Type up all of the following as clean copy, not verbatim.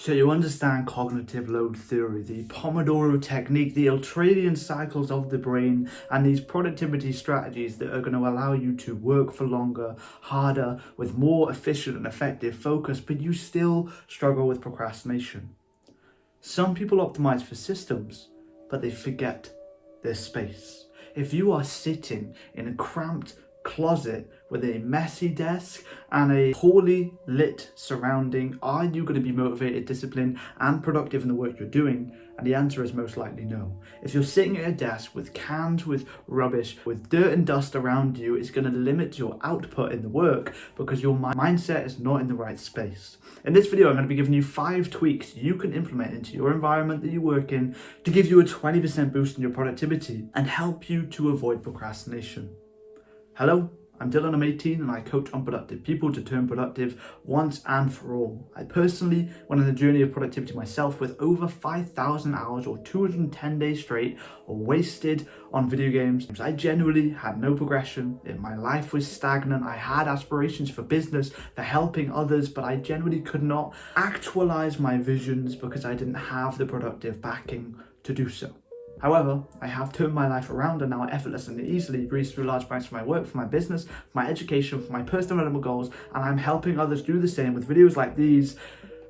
So you understand cognitive load theory, the Pomodoro technique, the ultradian cycles of the brain, and these productivity strategies that are going to allow you to work for longer, harder, with more efficient and effective focus, but you still struggle with procrastination. Some people optimize for systems, but they forget their space. If you are sitting in a cramped closet with a messy desk and a poorly lit surrounding, are you going to be motivated, disciplined and productive in the work you're doing? And the answer is most likely no. If you're sitting at a desk with cans, with rubbish, with dirt and dust around you, it's going to limit your output in the work because your mindset is not in the right space. In this video, I'm going to be giving you 5 tweaks you can implement into your environment that you work in to give you a 20% boost in your productivity and help you to avoid procrastination. Hello, I'm Dylan, I'm 18 and I coach unproductive people to turn productive once and for all. I personally went on the journey of productivity myself with over 5,000 hours or 210 days straight wasted on video games. I genuinely had no progression. My life was stagnant. I had aspirations for business, for helping others, but I genuinely could not actualize my visions because I didn't have the productive backing to do so. However, I have turned my life around and now I effortlessly and easily breeze through large banks for my work, for my business, for my education, for my personal development goals, and I'm helping others do the same with videos like these.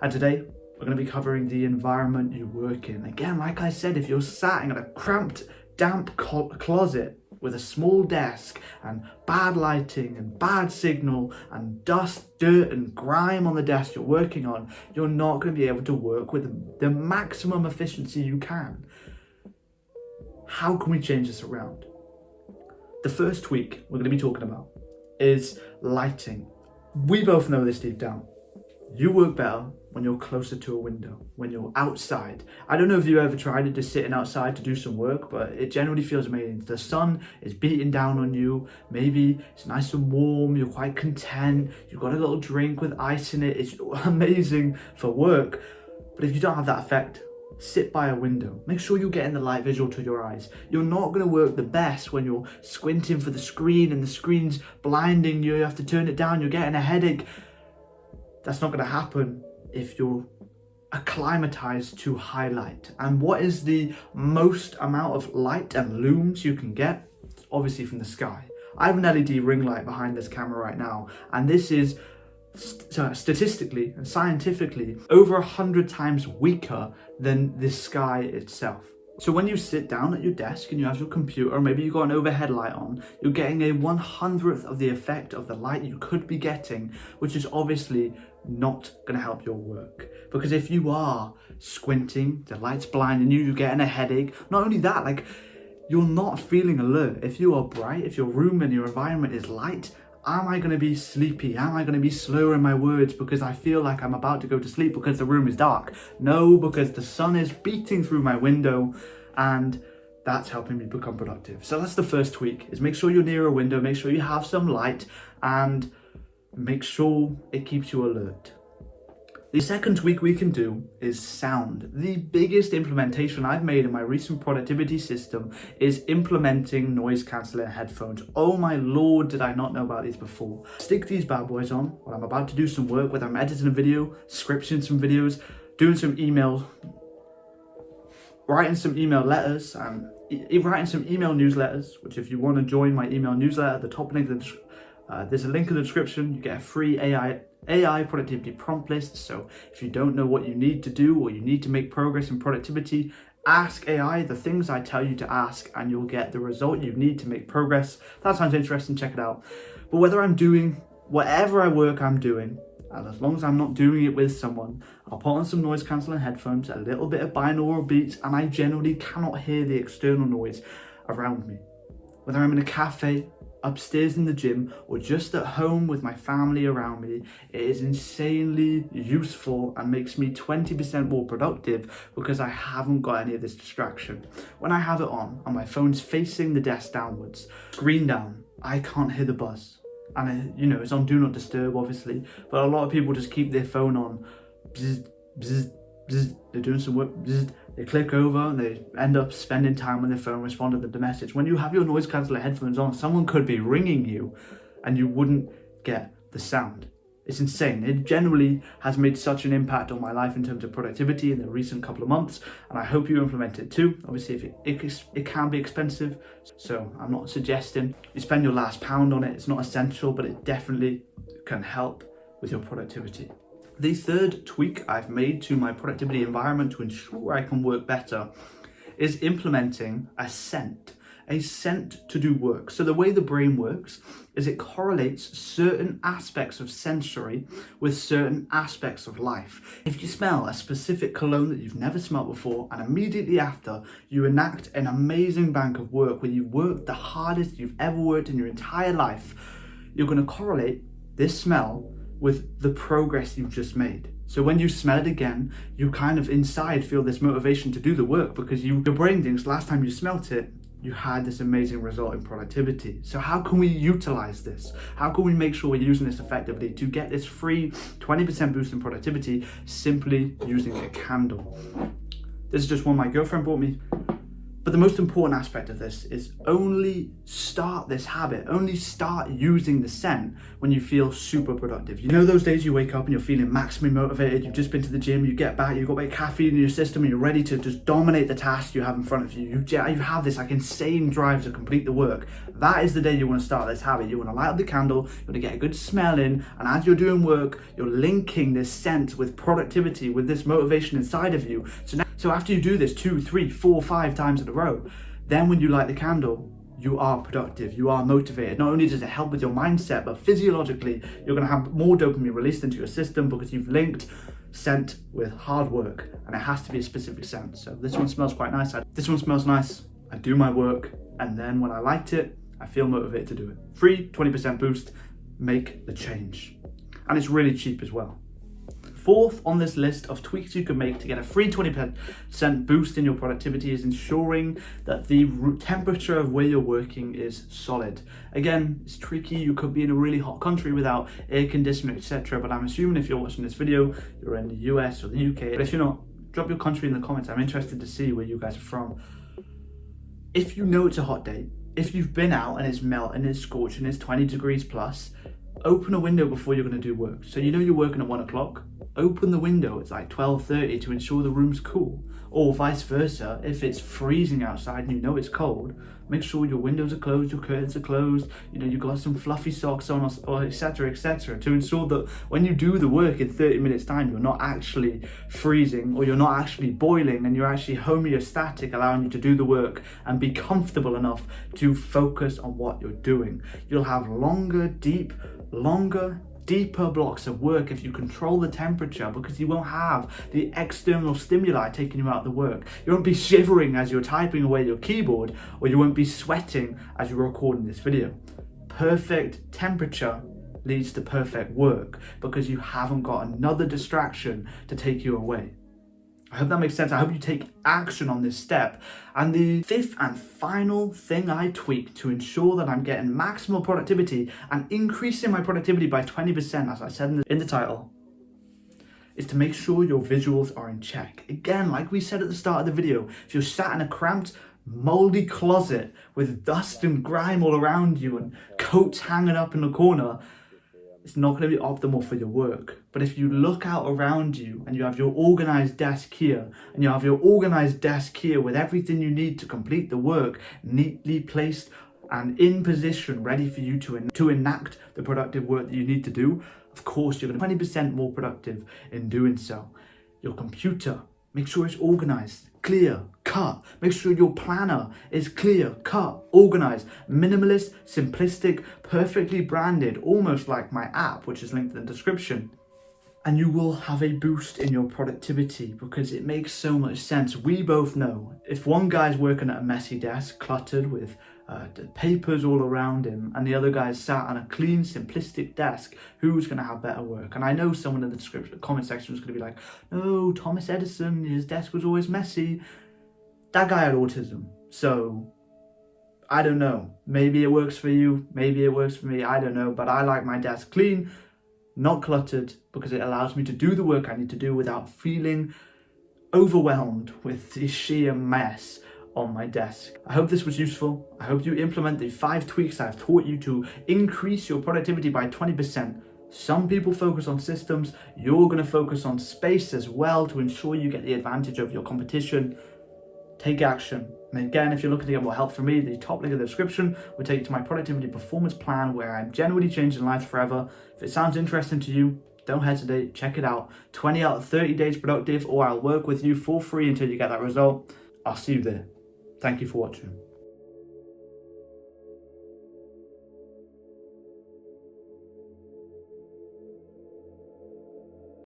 And today, we're going to be covering the environment you work in. Again, like I said, if you're sat in a cramped, damp closet with a small desk and bad lighting and bad signal and dust, dirt and grime on the desk you're working on, you're not going to be able to work with the maximum efficiency you can. How can we change this around? The first tweak we're going to be talking about is lighting. We both know this deep down. You work better when you're closer to a window, when you're outside. I don't know if you ever tried it, just sitting outside to do some work, but it generally feels amazing. The sun is beating down on you. Maybe it's nice and warm. You're quite content. You've got a little drink with ice in it. It's amazing for work. But if you don't have that effect, sit by a window. Make sure you're getting the light visual to your eyes. You're not going to work the best when you're squinting for the screen and the screen's blinding you. You have to turn it down. You're getting a headache. That's not going to happen if you're acclimatized to high light. And what is the most amount of light and looms you can get? It's obviously from the sky. I have an LED ring light behind this camera right now, and this is statistically and scientifically over 100 times weaker than the sky itself. So when you sit down at your desk and you have your computer, or maybe you've got an overhead light on, you're getting a 1/100th of the effect of the light you could be getting, which is obviously not going to help your work. Because if you are squinting, the light's blinding you, you're getting a headache. Not only that, you're not feeling alert. If you are bright, if your room and your environment is light, am I going to be sleepy? Am I going to be slower in my words because I feel like I'm about to go to sleep because the room is dark? No, because the sun is beating through my window and that's helping me become productive. So that's the first tweak, is make sure you're near a window, make sure you have some light and make sure it keeps you alert. The second tweak we can do is sound. The biggest implementation I've made in my recent productivity system is implementing noise cancelling headphones. Oh my lord, did I not know about these before. Stick these bad boys on when I'm about to do some work, whether I'm editing a video, scripting some videos, doing some emails, writing some email letters, and writing some email newsletters, which if you want to join my email newsletter, the top link, there's a link in the description. You get a free AI productivity prompt list. So if you don't know what you need to do or you need to make progress in productivity, ask AI the things I tell you to ask and you'll get the result you need to make progress. That sounds interesting, check it out. But whether I'm doing whatever I'm doing, and as long as I'm not doing it with someone, I'll put on some noise cancelling headphones, a little bit of binaural beats, and I generally cannot hear the external noise around me. Whether I'm in a cafe, upstairs in the gym, or just at home with my family around me, it is insanely useful and makes me 20% more productive because I haven't got any of this distraction. When I have it on and my phone's facing the desk downwards, screen down, I can't hear the buzz. And it's on do not disturb obviously, but a lot of people just keep their phone on, bzz, bzz, bzz. They're doing some work, bzz. They click over and they end up spending time on their phone responding to the message. When you have your noise cancelling headphones on, someone could be ringing you and you wouldn't get the sound. It's insane. It generally has made such an impact on my life in terms of productivity in the recent couple of months, and I hope you implement it too. Obviously, if it can be expensive, so I'm not suggesting you spend your last pound on it. It's not essential, but it definitely can help with your productivity. The third tweak I've made to my productivity environment to ensure I can work better is implementing a scent to do work. So the way the brain works is it correlates certain aspects of sensory with certain aspects of life. If you smell a specific cologne that you've never smelled before, and immediately after you enact an amazing bank of work where you've worked the hardest you've ever worked in your entire life, you're going to correlate this smell with the progress you've just made. So when you smell it again, you kind of inside feel this motivation to do the work because your brain thinks last time you smelt it, you had this amazing result in productivity. So how can we utilize this? How can we make sure we're using this effectively to get this free 20% boost in productivity simply using a candle? This is just one my girlfriend bought me. But the most important aspect of this is only start this habit, only start using the scent when you feel super productive. You know those days you wake up and you're feeling maximally motivated, you've just been to the gym, you get back, you've got a bit of caffeine in your system and you're ready to just dominate the task you have in front of you. You have this like insane drive to complete the work. That is the day you want to start this habit. You want to light up the candle, you want to get a good smell in, and as you're doing work, you're linking this scent with productivity, with this motivation inside of you. So after you do this 2, 3, 4, 5 times in a row, then when you light the candle, you are productive, you are motivated. Not only does it help with your mindset, but physiologically, you're going to have more dopamine released into your system because you've linked scent with hard work, and it has to be a specific scent. So this one smells quite nice. This one smells nice. I do my work, and then when I liked it, I feel motivated to do it. Free 20% boost, make the change. And it's really cheap as well. Fourth on this list of tweaks you can make to get a free 20% boost in your productivity is ensuring that the temperature of where you're working is solid. Again, it's tricky. You could be in a really hot country without air conditioning, etc. But I'm assuming if you're watching this video, you're in the US or the UK. But if you're not, drop your country in the comments. I'm interested to see where you guys are from. If you know it's a hot day, if you've been out and it's melting, it's scorching, it's 20 degrees plus, open a window before you're going to do work. So you know you're working at 1 o'clock, open the window, it's like 12:30 to ensure the room's cool. Or vice versa, if it's freezing outside and you know it's cold, make sure your windows are closed, your curtains are closed, you know, you've got some fluffy socks on, or etc, to ensure that when you do the work in 30 minutes time, you're not actually freezing or you're not actually boiling, and you're actually homeostatic, allowing you to do the work and be comfortable enough to focus on what you're doing. You'll have longer, deeper blocks of work if you control the temperature, because you won't have the external stimuli taking you out of the work. You won't be shivering as you're typing away your keyboard, or you won't be sweating as you're recording this video. Perfect temperature leads to perfect work because you haven't got another distraction to take you away. I hope that makes sense. I hope you take action on this step. And the fifth and final thing I tweak to ensure that I'm getting maximal productivity and increasing my productivity by 20%, as I said in the title, is to make sure your visuals are in check. Again, like we said at the start of the video, if you're sat in a cramped, moldy closet with dust and grime all around you and coats hanging up in the corner, it's not going to be optimal for your work. But if you look out around you and you have your organized desk here, and you have your organized desk here with everything you need to complete the work neatly placed and in position, ready for you to enact the productive work that you need to do, of course, you're going to be 20% more productive in doing so. Your computer, make sure it's organized, clear, cut. Make sure your planner is clear, cut, organized, minimalist, simplistic, perfectly branded, almost like my app, which is linked in the description. And you will have a boost in your productivity because it makes so much sense. We both know if one guy's working at a messy desk, cluttered with papers all around him, and the other guy's sat on a clean, simplistic desk, who's going to have better work? And I know someone in the comment section is going to be like, no, Thomas Edison, his desk was always messy. That guy had autism. So I don't know. Maybe it works for you. Maybe it works for me. I don't know. But I like my desk clean, not cluttered, because it allows me to do the work I need to do without feeling overwhelmed with the sheer mess on my desk. I hope this was useful. I hope you implement the 5 tweaks I've taught you to increase your productivity by 20%. Some people focus on systems. You're going to focus on space as well to ensure you get the advantage of your competition. Take action. And again, if you're looking to get more help from me, the top link in the description will take you to my productivity performance plan where I'm genuinely changing lives forever. If it sounds interesting to you, don't hesitate, check it out. 20 out of 30 days productive, or I'll work with you for free until you get that result. I'll see you there. Thank you for watching.